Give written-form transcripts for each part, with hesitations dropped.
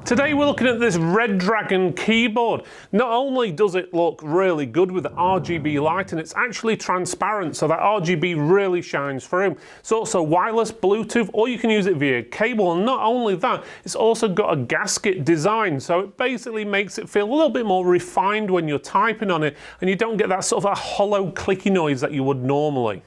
Today we're looking at this Redragon keyboard. Not only does it look really good with RGB lighting, it's actually transparent, so that RGB really shines through. It's also wireless, Bluetooth, or you can use it via cable. And not only that, it's also got a gasket design, so it basically makes it feel a little bit more refined when you're typing on it, and you don't get that sort of a hollow clicky noise that you would normally.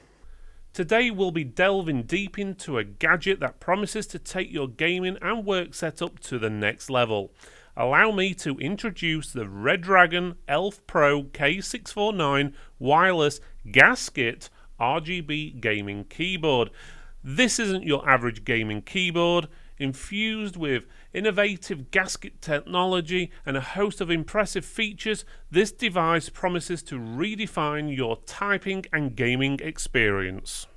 Today we'll be delving deep into a gadget that promises to take your gaming and work setup to the next level. Allow me to introduce the Redragon Elf Pro K649 wireless gasket RGB gaming keyboard. This isn't your average gaming keyboard. Infused with innovative gasket technology and a host of impressive features, this device promises to redefine your typing and gaming experience.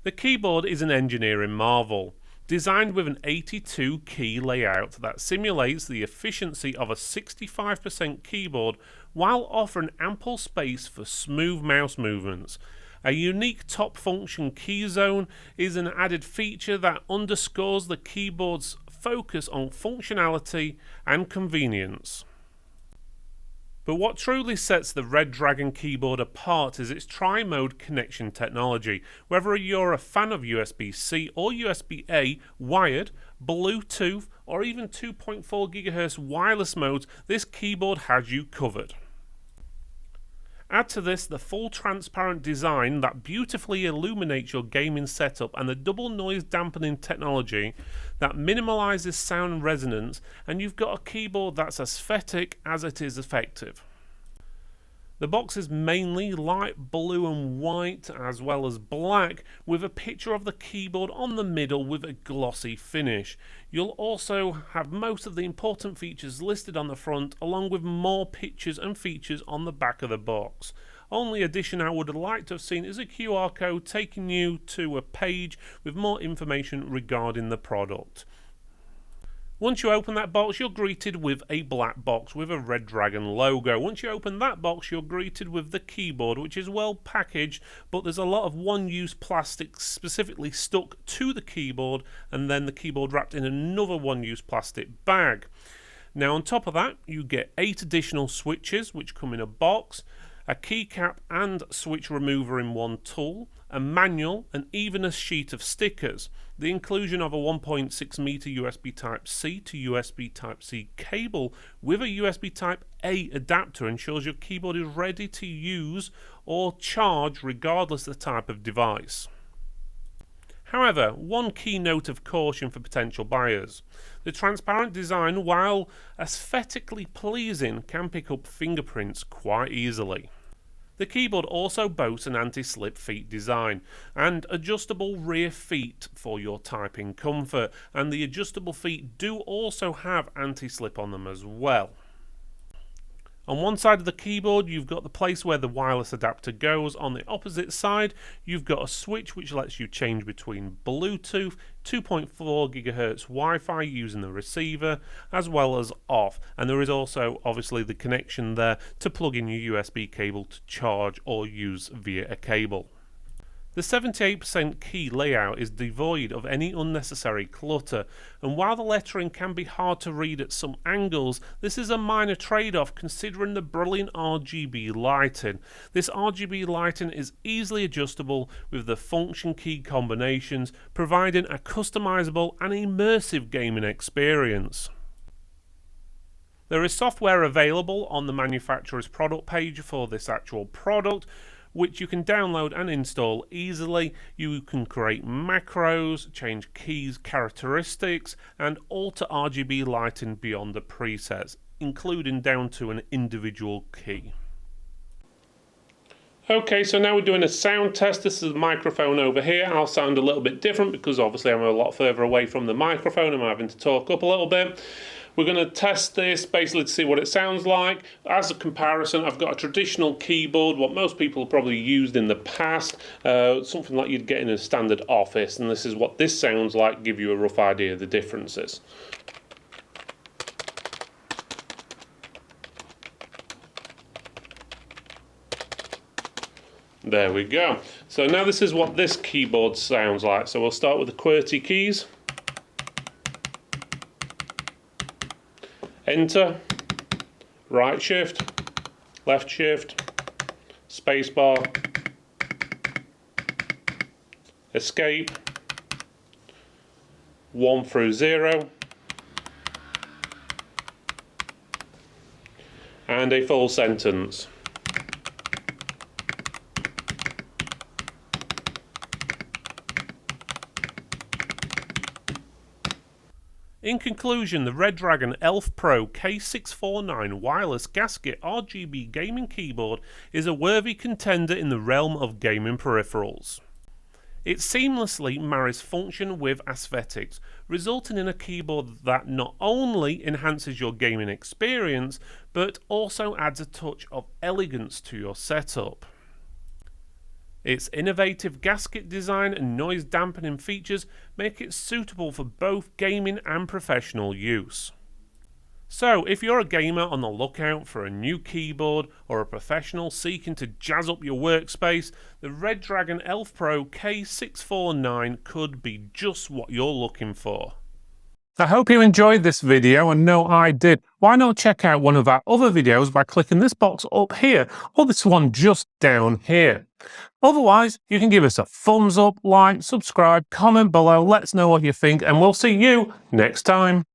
The keyboard is an engineering marvel, designed with an 82 key layout that simulates the efficiency of a 65% keyboard while offering ample space for smooth mouse movements. A unique top function key zone is an added feature that underscores the keyboard's focus on functionality and convenience. But what truly sets the Redragon keyboard apart is its tri-mode connection technology. Whether you're a fan of USB-C or USB-A wired, Bluetooth, or even 2.4 GHz wireless modes, this keyboard has you covered. Add to this the full transparent design that beautifully illuminates your gaming setup and the double noise dampening technology that minimalizes sound resonance, and you've got a keyboard that's aesthetic as it is effective. The box is mainly light blue and white as well as black, with a picture of the keyboard on the middle with a glossy finish. You'll also have most of the important features listed on the front, along with more pictures and features on the back of the box. Only addition I would like to have seen is a QR code taking you to a page with more information regarding the product. Once you open that box, you're greeted with a black box with a Redragon logo. Once you open that box, you're greeted with the keyboard, which is well packaged, but there's a lot of one-use plastic specifically stuck to the keyboard, and then the keyboard wrapped in another one-use plastic bag. Now on top of that, you get 8 additional switches, which come in a box, a keycap and switch remover in one tool, a manual, and even a sheet of stickers. The inclusion of a 1.6 meter USB Type-C to USB Type-C cable with a USB Type-A adapter ensures your keyboard is ready to use or charge regardless of the type of device. However, one key note of caution for potential buyers. The transparent design, while aesthetically pleasing, can pick up fingerprints quite easily. The keyboard also boasts an anti-slip feet design and adjustable rear feet for your typing comfort, and the adjustable feet do also have anti-slip on them as well. On one side of the keyboard you've got the place where the wireless adapter goes. On the opposite side you've got a switch which lets you change between Bluetooth, 2.4 GHz Wi-Fi using the receiver, as well as off, and there is also obviously the connection there to plug in your USB cable to charge or use via a cable. The 78% key layout is devoid of any unnecessary clutter, and while the lettering can be hard to read at some angles, this is a minor trade-off considering the brilliant RGB lighting. This RGB lighting is easily adjustable with the function key combinations, providing a customizable and immersive gaming experience. There is software available on the manufacturer's product page for this actual product, which you can download and install easily. You can create macros, change keys characteristics, and alter RGB lighting beyond the presets, including down to an individual key. Okay, so now we're doing a sound test. This is the microphone over here. I'll sound a little bit different because obviously I'm a lot further away from the microphone. I'm having to talk up a little bit. We're going to test this basically to see what it sounds like. As a comparison, I've got a traditional keyboard, what most people probably used in the past, something like you'd get in a standard office, and this is what this sounds like, give you a rough idea of the differences. There we go. So now this is what this keyboard sounds like. So we'll start with the QWERTY keys. Enter, right shift, left shift, spacebar, escape, 1 through 0, and a full sentence. In conclusion, the Redragon ELF Pro K649 wireless gasket RGB gaming keyboard is a worthy contender in the realm of gaming peripherals. It seamlessly marries function with aesthetics, resulting in a keyboard that not only enhances your gaming experience, but also adds a touch of elegance to your setup. Its innovative gasket design and noise dampening features make it suitable for both gaming and professional use. So, if you're a gamer on the lookout for a new keyboard or a professional seeking to jazz up your workspace, the Redragon ELF Pro K649 could be just what you're looking for. I hope you enjoyed this video, and no, I did. Why not check out one of our other videos by clicking this box up here, or this one just down here. Otherwise, you can give us a thumbs up, like, subscribe, comment below, let us know what you think, and we'll see you next time.